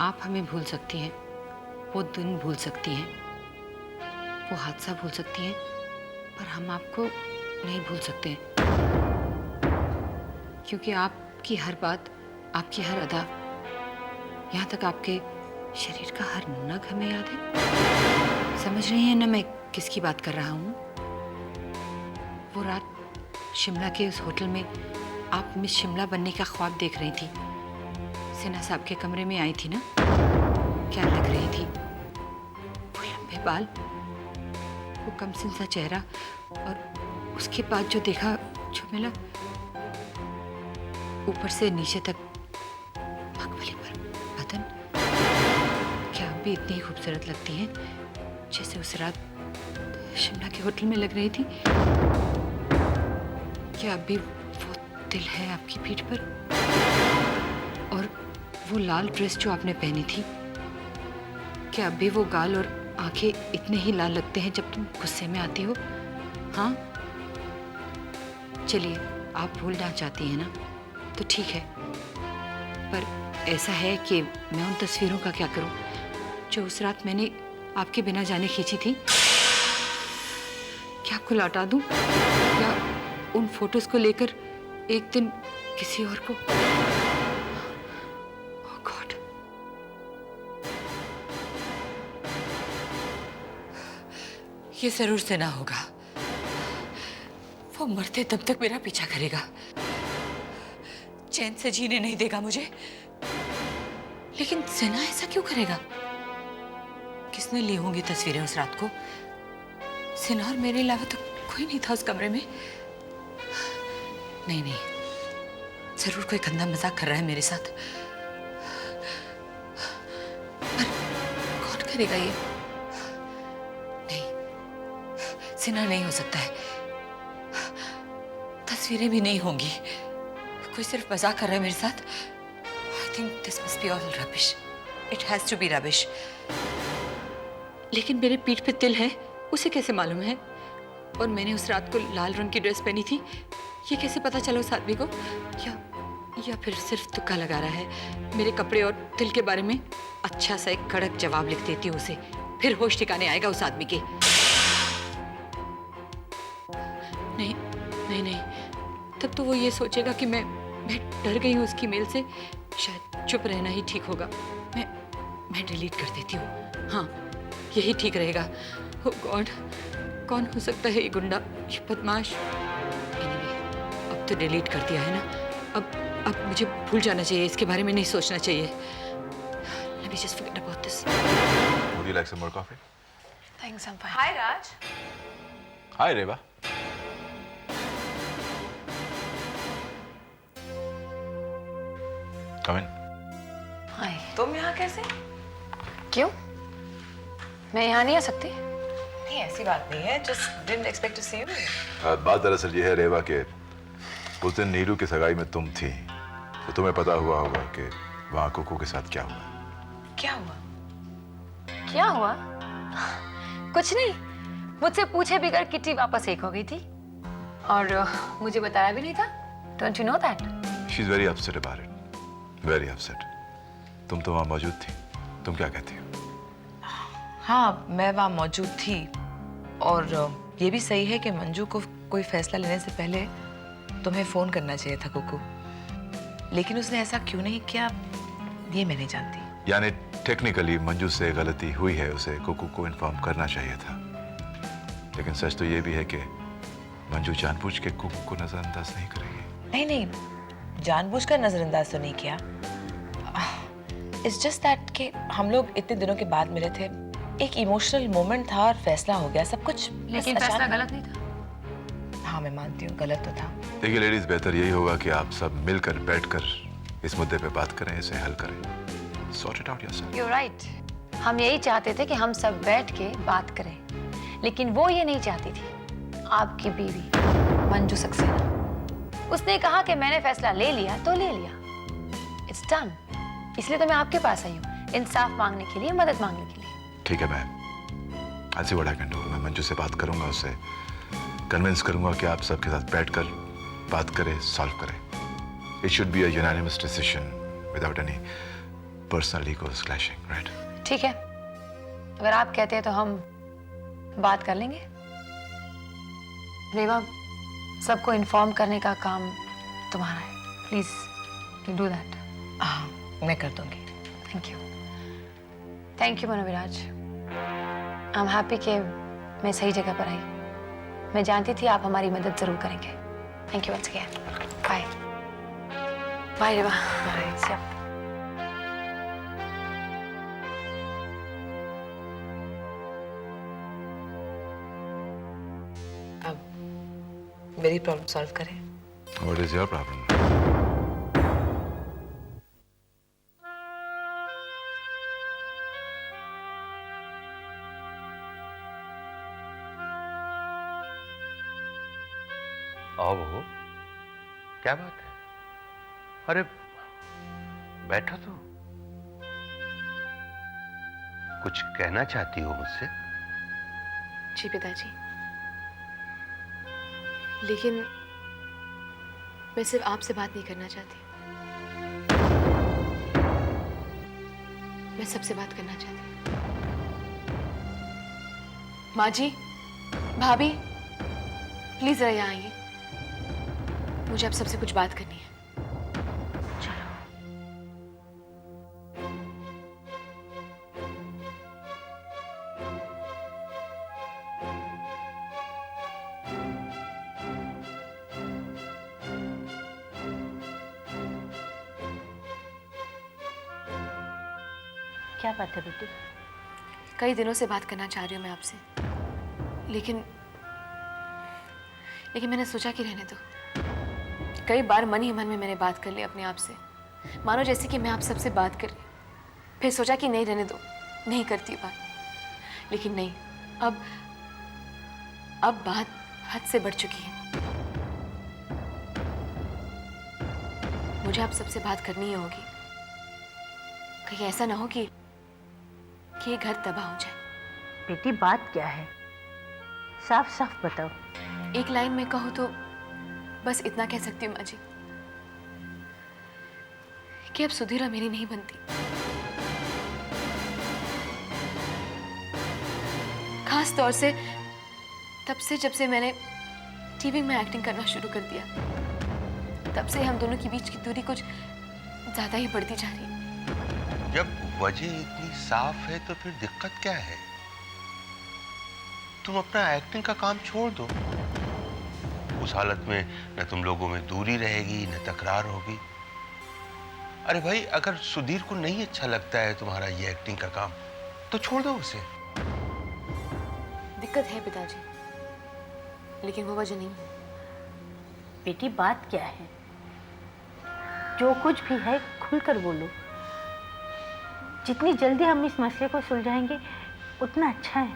आप हमें भूल सकती हैं, वो दिन भूल सकती हैं, वो हादसा भूल सकती हैं, पर हम आपको नहीं भूल सकते, क्योंकि आपकी हर बात, आपकी हर अदा, यहाँ तक आपके शरीर का हर नग हमें याद है। समझ रही हैं ना मैं किसकी बात कर रहा हूँ? वो रात शिमला के उस होटल में आप मिस शिमला बनने का ख्वाब देख रही थी, सिन्हा साहब के कमरे में आई थी ना, क्या लग रही थी? वो लंबे बाल, वो कमसिन सा चेहरा, और उसके बाद जो देखा, जो मिला, ऊपर से नीचे तक मखमली पर बदन, क्या अब भी इतनी खूबसूरत लगती हैं जैसे उस रात शिमला के होटल में लग रही थी? क्या अब भी वो दिल है आपकी पीठ पर? और वो लाल ड्रेस जो आपने पहनी थी, क्या अब भी वो गाल और आंखें इतने ही लाल लगते हैं जब तुम गुस्से में आती हो? हाँ, चलिए, आप भूलना चाहती हैं ना, तो ठीक है, पर ऐसा है कि मैं उन तस्वीरों का क्या करूं जो उस रात मैंने आपके बिना जाने खींची थी? क्या आपको लौटा दूं, या उन फोटोज को लेकर एक दिन किसी और को? ओह गॉड, ये जरूर से ना होगा। वो मरते दम तक मेरा पीछा करेगा, चैन से जीने नहीं देगा मुझे। लेकिन सेना ऐसा क्यों करेगा? किसने ली होंगी तस्वीरें उस रात को? सेना और मेरे अलावा तो कोई नहीं था उस कमरे में। नहीं नहीं, जरूर कोई गंदा मजाक कर रहा है मेरे साथ, पर कौन करेगा ये? नहीं, सेना नहीं हो सकता है, तस्वीरें भी नहीं होंगी, कोई सिर्फ मजाक कर रहा है मेरे साथ। I think this must be all rubbish. It has to be rubbish. लेकिन मेरे पीठ पे तिल है, उसे कैसे मालूम है? और मैंने उस रात को लाल रंग की ड्रेस पहनी थी, ये कैसे पता चला उस आदमी को? या फिर सिर्फ तुक्का लगा रहा है मेरे कपड़े और तिल के बारे में? अच्छा सा एक कड़क जवाब लिख देती हूँ उसे, फिर होश ठिकाने आएगा उस आदमी के। नहीं नहीं नहीं, तब तो वो ये सोचेगा कि मैं डर गई हूँ उसकी मेल से। शायद चुप रहना ही ठीक होगा। मैं डिलीट कर देती हूँ। हाँ, यही ठीक रहेगा। ओह गॉड, कौन हो सकता है ये गुंडा, ये बदमाश? एनीवे, अब तो डिलीट कर दिया है ना, अब मुझे भूल जाना चाहिए, इसके बारे में नहीं सोचना चाहिए। Let me just forget about this. Would you like some more coffee? Thanks, I'm fine. Hi, Raj. Hi, Reva. Come in. Hi. तुम यहाँ कैसे? क्यों? मैं यहाँ नहीं आ सकती? नहीं, ऐसी बात नहीं है। Just didn't expect to see you. बात दरअसल ये है रेवा के उस दिन नीलू की सगाई में तुम थी, तो तुम्हें पता हुआ होगा कि वहाँ कुकू के साथ क्या हुआ। क्या हुआ? क्या हुआ? कुछ नहीं, मुझसे पूछे बगैर किट्टी वापस एक हो गई थी, और मुझे बताया भी नहीं था। Don't you know that? She is very upset about it. Very upset. तुम तो वहाँ मौजूद थी, तुम क्या कहती हो? हाँ, मैं वहाँ मौजूद थी, और ये भी सही है कि मंजू को कोई फैसला लेने से पहले तुम्हें फोन करना चाहिए था कुकू, लेकिन उसने ऐसा क्यों नहीं किया ये मैं नहीं जानती। यानी टेक्निकली मंजू से गलती हुई है, उसे कुकू को इन्फॉर्म करना चाहिए था, लेकिन सच तो ये भी है कि मंजू जानबूझ के कुकू को नजरअंदाज नहीं करेगी। नहीं नहीं, जानबूझकर नजरअंदाज तो नहीं किया। इट्स जस्ट दैट कि हम लोग इतने दिनों के बाद मिले थे, एक इमोशनल मोमेंट था और फैसला हो गया सब कुछ। लेकिन फैसला गलत नहीं था। हाँ, मैं मानती हूँ गलत तो था। देखिए लेडीज, बेहतर यही होगा कि आप सब मिलकर बैठकर इस मुद्दे पे बात करें, इसे हल करें। Sort it out yourself. You're right. हम यही चाहते थे कि हम सब बैठ के बात करें, लेकिन वो ये नहीं चाहती थी। आपकी बीवी मंजू सक्सेना, उसने कहा कि मैंने फैसला ले लिया तो ले लिया, इट्स डन। इसलिए तो मैं आपके पास आई हूँ, इंसाफ मांगने के लिए, मदद मांगने के लिए। ठीक है, मैं I'll see what I can do. मैं मंजू से बात करूंगा, उससे कन्विंस करूंगा कि आप सबके साथ बैठकर बात करें, सॉल्व करें। It should be a unanimous decision without any personal egos clashing, right? ठीक है, अगर आप कहते हैं तो हम बात कर लेंगे। रेवा, सबको इन्फॉर्म करने का काम तुम्हारा है। Please do that. हाँ, मैं कर दूंगी। Thank you Manoviraj. I am happy कि मैं सही जगह पर आई। मैं जानती थी आप हमारी मदद जरूर करेंगे। Thank you once again. Bye bye Reva. Bye. अब मेरी प्रॉब्लम सॉल्व करें। What is your problem? आओ बहू, क्या बात है? अरे बैठो तो। कुछ कहना चाहती हो मुझसे? जी पिताजी, लेकिन मैं सिर्फ आपसे बात नहीं करना चाहती, मैं सबसे बात करना चाहती हूँ। माँ जी, भाभी, प्लीज जरा यहाँ आइए, मुझे आप सबसे कुछ बात करनी है। क्या बात है बेटी? कई दिनों से बात करना चाह रही हूँ मैं आपसे, लेकिन मैंने सोचा कि रहने दो। कई बार मन ही मन में मैंने बात कर ली अपने आप से, मानो जैसे कि मैं आप सबसे बात कर रही। फिर सोचा कि नहीं, रहने दो, नहीं करती बात। लेकिन नहीं, अब बात हद से बढ़ चुकी है। मुझे आप सबसे बात करनी ही होगी। कहीं ऐसा ना हो कि ये घर तबाह हो जाए। बेटी बात क्या है? साफ साफ बताओ। एक लाइन में कहूँ तो बस इतना कह सकती हूँ माँ जी कि अब सुधीर मेरी नहीं बनती। खास तौर से तब से जब से मैंने टीवी में एक्टिंग करना शुरू कर दिया, तब से हम दोनों के बीच की दूरी कुछ ज्यादा ही बढ़ती जा रही है। जब वजह इतनी साफ है तो फिर दिक्कत क्या है? तुम अपना एक्टिंग का काम छोड़ दो। उस हालत में न तुम लोगों में दूरी रहेगी, न तकरार होगी। अरे भाई, अगर सुधीर को नहीं अच्छा लगता है तुम्हारा ये एक्टिंग का काम, तो छोड़ दो उसे। दिक्कत है पिताजी, लेकिन वो वजह नहीं है। बेटी बात क्या है? जो कुछ भी है खुलकर बोलो। जितनी जल्दी हम इस मसले को सुलझाएंगे उतना अच्छा है।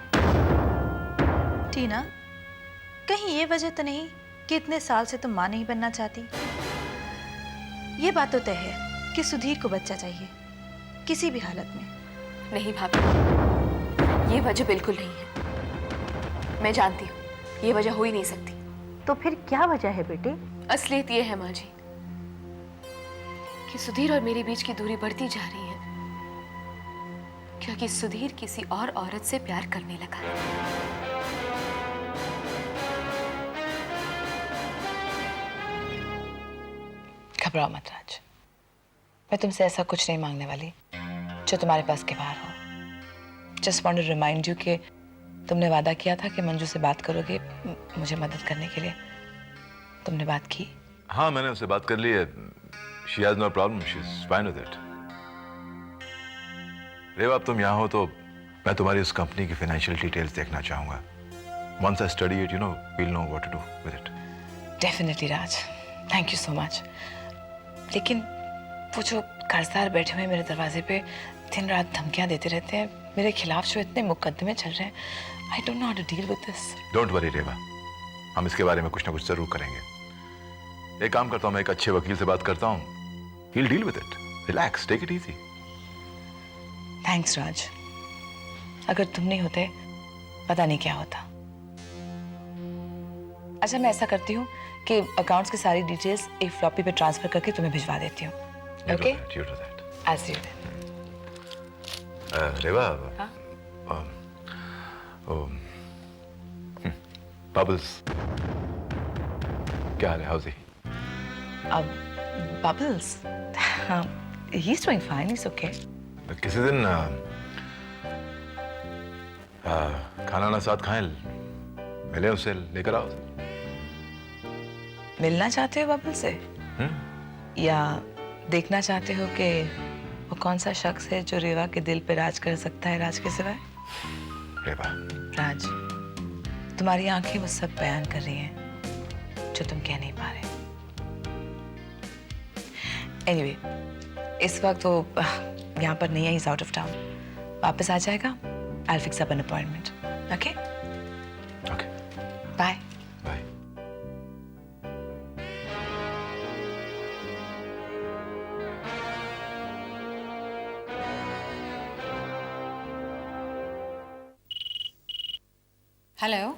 टीना, कहीं ये वजह तो नहीं कि इतने साल से तुम माँ नहीं बनना चाहती? ये बात तो तय है कि सुधीर को बच्चा चाहिए किसी भी हालत में। नहीं भाभी, ये वजह बिल्कुल नहीं है। मैं जानती हूँ ये वजह हो ही नहीं सकती। तो फिर क्या वजह है बेटी? असलियत ये है माँ जी कि सुधीर और मेरे बीच की दूरी बढ़ती जा रही है क्योंकि सुधीर किसी और औरत से प्यार करने लगा है। घबराओ मत राज, मैं तुमसे ऐसा कुछ नहीं मांगने वाली जो तुम्हारे पास के बाहर हो। Just want to remind you कि तुमने वादा किया था कि मंजू से बात करोगे मुझे मदद करने के लिए। तुमने बात की? हाँ, मैंने उससे बात कर ली है। She has no problem. She's fine with it. रेवा, अब तुम यहाँ हो तो मैं तुम्हारी उस कंपनी की फाइनेंशियल डिटेल्स देखना चाहूँगा। Once I study it, we'll know what to do with it. Definitely Raj, thank you so much. लेकिन वो जो कर्जदार बैठे हुए मेरे दरवाजे पे दिन रात धमकियां देते रहते हैं, मेरे खिलाफ जो इतने मुकदमे चल रहे हैं, I don't know how to deal with this. Don't worry Reva, हम इसके बारे में कुछ ना कुछ जरूर करेंगे। एक काम करता हूँ, मैं एक अच्छे वकील से बात करता हूँ। He'll deal with it. Relax, take it easy. Thanks Raj, अगर तुम नहीं होते पता नहीं क्या होता। अच्छा, मैं ऐसा करती हूँ कि अकाउंट्स की सारी डिटेल्स एक फ्लॉपी पे ट्रांसफर करके तुम्हें भिजवा देती हूँ। Okay? You do that. I'll see you then. रेवा हाँ? बबल्स क्या हाल है? हाउस ही? Bubbles. He's doing fine. He's okay. किसी दिन खाना ना साथ खाएं, मिले उसे, लेकर आओ। मिलना चाहते हो बबल से? या देखना चाहते हो कि वो कौन सा शख्स है जो रेवा के दिल पे राज कर सकता है राज के सिवाय? रेवा, राज, तुम्हारी आंखें वो सब बयान कर रही हैं जो तुम कह नहीं पा रहे। Anyway, इस वक्त वो यहाँ पर नहीं है, he's out of town. वापस आ जाएगा. I'll fix up an appointment. Okay? Okay. Bye. Bye. Hello.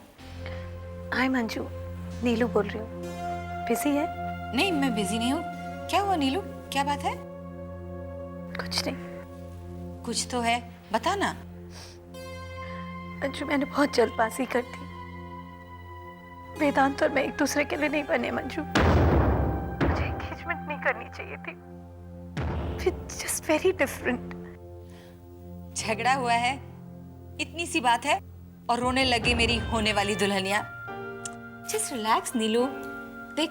Hi Manju, Neelu बोल रही हूँ। बिजी है? नहीं, मैं बिजी नहीं हूँ। क्या हुआ नीलू, क्या बात है? कुछ नहीं कुछ तो है, बता ना। मंजू, मैंने बहुत जल्दबाजी कर दी। वेदांत और मैं एक दूसरे के लिए नहीं बने मंजू। मुझे एंगेजमेंट नहीं करनी चाहिए थी। Just very different. झगड़ा हुआ है, इतनी सी बात है और रोने लगी मेरी होने वाली दुल्हनिया। जस्ट रिलैक्स नीलू। देख,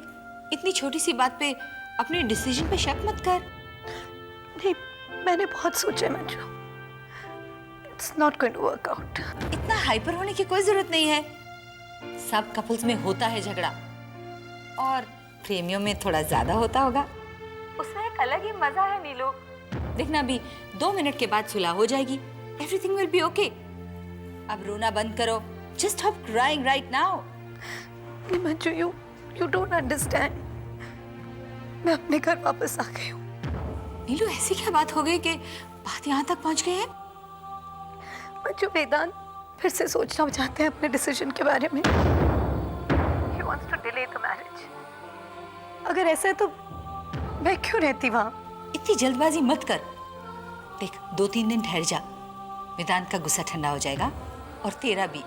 इतनी छोटी सी बात पे अपने डिसीजन पे शक मत कर। नहीं, मैंने बहुत सोचा है Manju. It's not going to work out. इतना हाइपर होने की कोई जरूरत नहीं है। सब कपल्स में होता है झगड़ा, और प्रेमियों में थोड़ा ज्यादा होता होगा। उसमें एक अलग ही मजा है नीलू। देखना, अभी 2 मिनट के बाद सुलह हो जाएगी। Everything will be okay. अब रोना बंद करो। Just stop crying right now. Manju, you don't understand. मैं अपने घर वापस आ गई हूँ। नीलू, ऐसी क्या बात हो गई कि बात यहाँ तक पहुँच गई है? मंजू, वेदांत फिर से सोचना चाहते हैं अपने डिसीजन के बारे में। He wants to delay the marriage. अगर ऐसा है तो मैं क्यों रहती वहाँ? इतनी जल्दबाजी मत कर। देख, 2-3 दिन ठहर जा। वेदांत का गुस्सा ठंडा हो जाएगा और तेरा भी।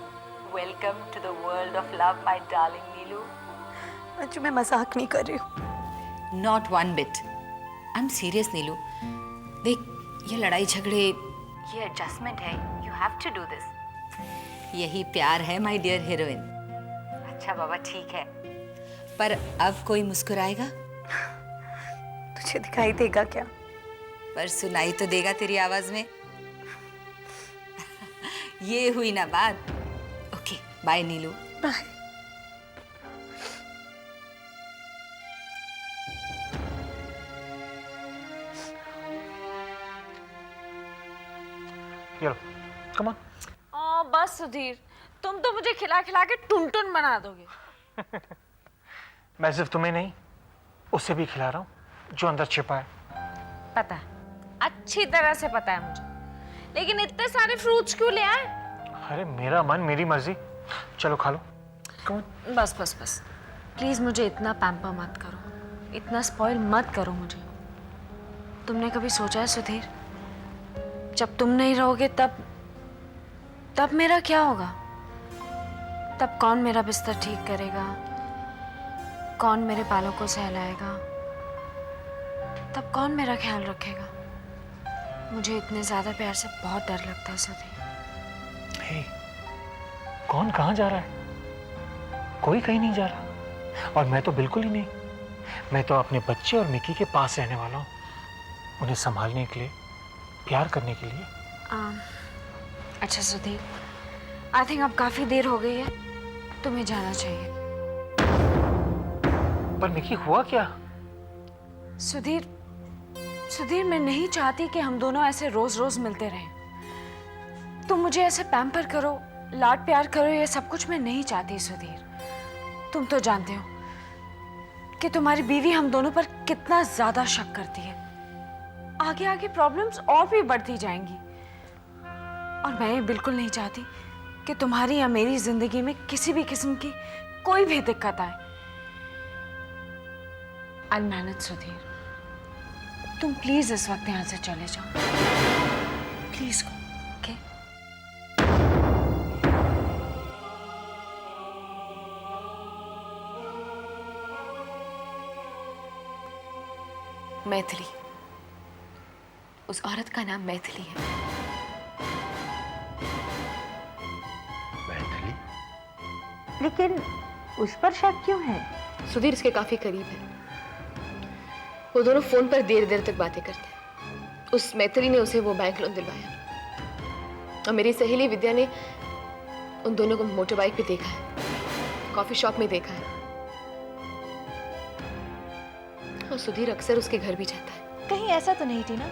Welcome to the world of love my darling Neelu. Manju, मैं मजाक नहीं कर रही हूँ। Not one bit. I am serious Neelu. देख, ये लड़ाई झगड़े, ये एडजस्टमेंट है। You have to do this. यही प्यार है माय डियर हीरोइन। अच्छा बाबा, ठीक है, पर अब कोई मुस्कुराएगा? तुझे दिखाई देगा क्या? पर सुनाई तो देगा तेरी आवाज में। ये हुई ना बात। Okay, bye Neelu. Bye. Come on. बस सुधीर, तुम तो मुझे खिला खिला के टुनटुन बना दोगे। मैं सिर्फ तुम्हें नहीं, उसे भी खिला रहा हूँ जो अंदर छिपा है। पता है, अच्छी तरह से पता है मुझे, लेकिन इतने सारे फ्रूट्स क्यों ले आए? अरे मेरा मन मेरी मर्जी, चलो खा लो। कम ऑन। बस बस बस, प्लीज मुझे इतना पैम्पर मत करो, इतना स्पॉइल मत करो मुझे। तुमने कभी सोचा है सुधीर, जब तुम नहीं रहोगे तब मेरा क्या होगा? तब कौन मेरा बिस्तर ठीक करेगा? कौन मेरे बालों को सहलाएगा? तब कौन मेरा ख्याल रखेगा? मुझे इतने ज्यादा प्यार से बहुत डर लगता है सुधीर। हे, कौन कहाँ जा रहा है? कोई कहीं नहीं जा रहा, और मैं तो बिल्कुल ही नहीं। मैं तो अपने बच्चे और मिकी के पास रहने वाला हूँ, उन्हें संभालने के लिए, प्यार करने के लिए। अच्छा सुधीर, आई थिंक अब काफी देर हो गई है, तुम्हें जाना चाहिए। पर मिकी, हुआ क्या? सुधीर, मैं नहीं चाहती कि हम दोनों ऐसे रोज रोज मिलते रहें। तुम मुझे ऐसे पैम्पर करो, लाड प्यार करो, ये सब कुछ मैं नहीं चाहती सुधीर। तुम तो जानते हो कि तुम्हारी बीवी हम दोनों पर कितना ज्यादा शक करती है। आगे आगे प्रॉब्लम्स और भी बढ़ती जाएंगी, और मैं ये बिल्कुल नहीं चाहती कि तुम्हारी या मेरी जिंदगी में किसी भी किस्म की कोई भी दिक्कत आए। I'll manage सुधीर, तुम प्लीज इस वक्त यहाँ से चले जाओ, प्लीज गो। मैथिली। उस औरत का नाम मैथिली है। मैथिली? लेकिन उस पर शक क्यों है? सुधीर इसके काफी करीब है। वो दोनों फोन पर देर देर तक बातें करते हैं। उस मैथिली ने उसे वो बैंक लोन दिलवाया और मेरी सहेली विद्या ने उन दोनों को मोटर बाइक पे देखा है, कॉफी शॉप में देखा है। और सुधीर अक्सर उसके घर भी जाता है। कहीं ऐसा तो नहीं टीना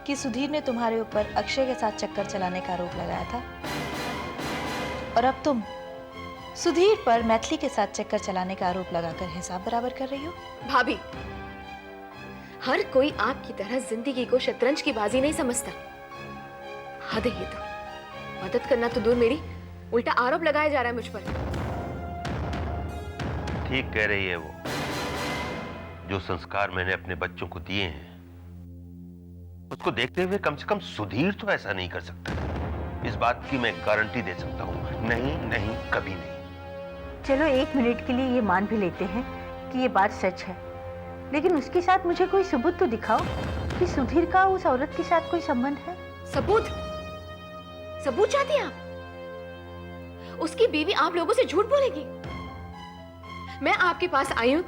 कि सुधीर ने तुम्हारे ऊपर अक्षय के साथ चक्कर चलाने का आरोप लगाया था और अब तुम सुधीर पर मैथिली के साथ चक्कर चलाने का आरोप लगाकर हिसाब बराबर कर रही हो? भाभी, हर कोई आपकी तरह जिंदगी को शतरंज की बाजी नहीं समझता। हद है ये तो। मदद करना तो दूर मेरी, उल्टा आरोप लगाया जा रहा है मुझ पर। ठीक कह रही है वो। जो संस्कार मैंने अपने बच्चों को दिए हैं उसको देखते हुए कम से कम सुधीर तो ऐसा नहीं कर सकता। इस बात की मैं गारंटी दे सकता हूं। नहीं नहीं, कभी नहीं। चलो 1 मिनट के लिए ये मान भी लेते हैं कि ये बात सच है, लेकिन उसके साथ मुझे कोई सबूत तो दिखाओ कि सुधीर का उस औरत के साथ कोई संबंध है। सबूत? सबूत चाहती हैं आप? उसकी बीवी आप लोगों से झूठ बोलेगी? मैं आपके पास आई हूं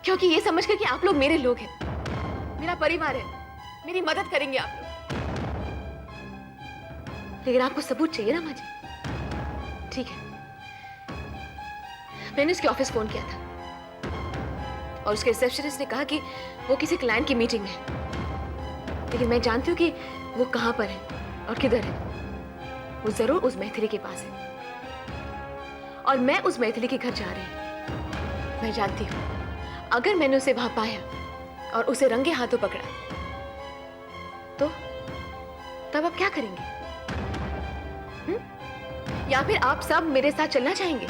क्योंकि ये समझकर कि आप लोग मेरे लोग हैं, मेरा परिवार है, मेरी मदद करेंगे आप लोग। लेकिन आपको सबूत चाहिए ना माँ जी? ठीक है, मैंने उसके ऑफिस फोन किया था और उसके रिसेप्शनिस्ट ने कहा कि वो किसी क्लाइंट की मीटिंग में है। लेकिन मैं जानती हूँ कि वो कहाँ पर है और किधर है। वो जरूर उस मैथिली के पास है और मैं उस मैथिली के घर जा रही हूँ। मैं जानती हूँ अगर मैंने उसे वहां पाया और उसे रंगे हाथों पकड़ा तो तब आप क्या करेंगे? या फिर आप सब मेरे साथ चलना चाहेंगे?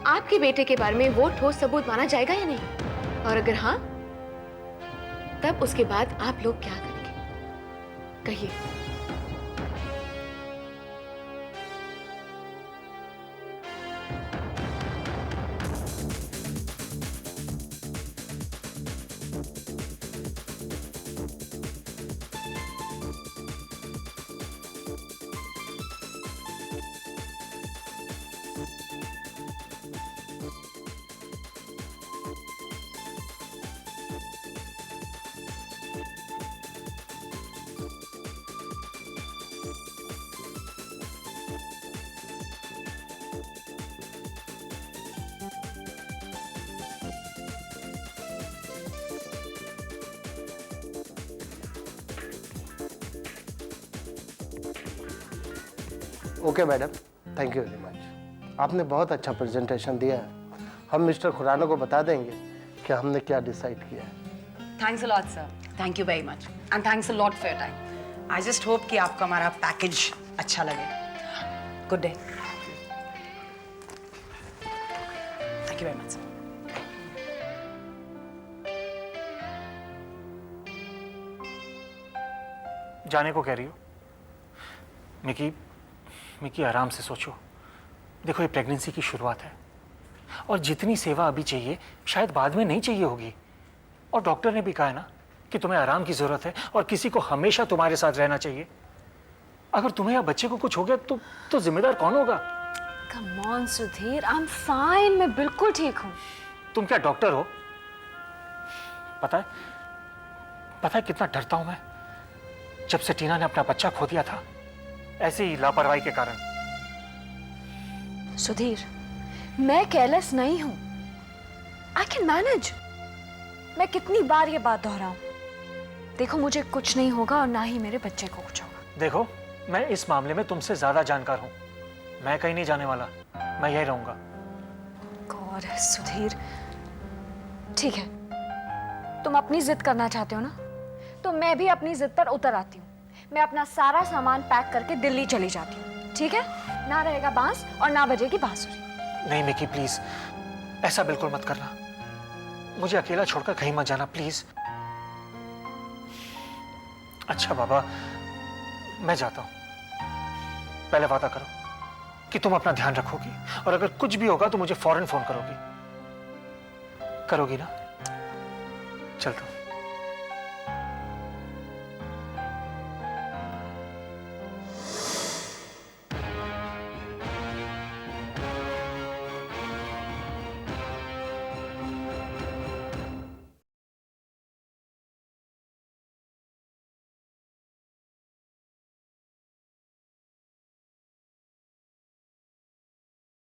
आपके बेटे के बारे में वो ठोस सबूत माना जाएगा या नहीं? और अगर हाँ, तब उसके बाद आप लोग क्या करेंगे? कहिए। Okay madam, thank you very much. आपने बहुत अच्छा प्रेजेंटेशन दिया है। हम मिस्टर खुराना को बता देंगे कि हमने क्या डिसाइड किया है। Thanks a lot sir, thank you very much and thanks a lot for your time. I just hope कि आपको हमारा पैकेज अच्छा लगे। Good day. Thank you very much sir. जाने को कह रही हो? मिकी आराम से सोचो। देखो, ये प्रेगनेंसी की शुरुआत है और जितनी सेवा अभी चाहिए शायद बाद में नहीं चाहिए होगी। और डॉक्टर ने भी कहा है ना कि तुम्हें आराम की जरूरत है और किसी को हमेशा तुम्हारे साथ रहना चाहिए। अगर तुम्हें या बच्चे को कुछ हो गया तो जिम्मेदार कौन होगा? Come on Sudhir, I am fine, मैं बिल्कुल ठीक हूँ। तुम क्या डॉक्टर हो? पता है कितना डरता हूं मैं जब से टीना ने अपना बच्चा खो दिया था, ऐसी ही लापरवाही के कारण। सुधीर, मैं केयरलेस नहीं हूं। I can manage. मैं कितनी बार ये बात दोहराऊं? देखो, मुझे कुछ नहीं होगा और ना ही मेरे बच्चे को कुछ होगा। देखो, मैं इस मामले में तुमसे ज्यादा जानकार हूं। मैं कहीं नहीं जाने वाला, मैं यही रहूंगा। गॉड सुधीर, ठीक है, तुम अपनी जिद करना चाहते हो ना, तो मैं भी अपनी जिद पर उतर आती हूँ। मैं अपना सारा सामान पैक करके दिल्ली चली जाती हूँ, ठीक है? ना रहेगा बांस और ना बजेगी बांसुरी। नहीं मिकी, प्लीज ऐसा बिल्कुल मत करना। मुझे अकेला छोड़कर कहीं मत जाना, प्लीज। अच्छा बाबा, मैं जाता हूं। पहले वादा करो कि तुम अपना ध्यान रखोगी और अगर कुछ भी होगा तो मुझे फौरन फोन करोगी ना? चलता हूं।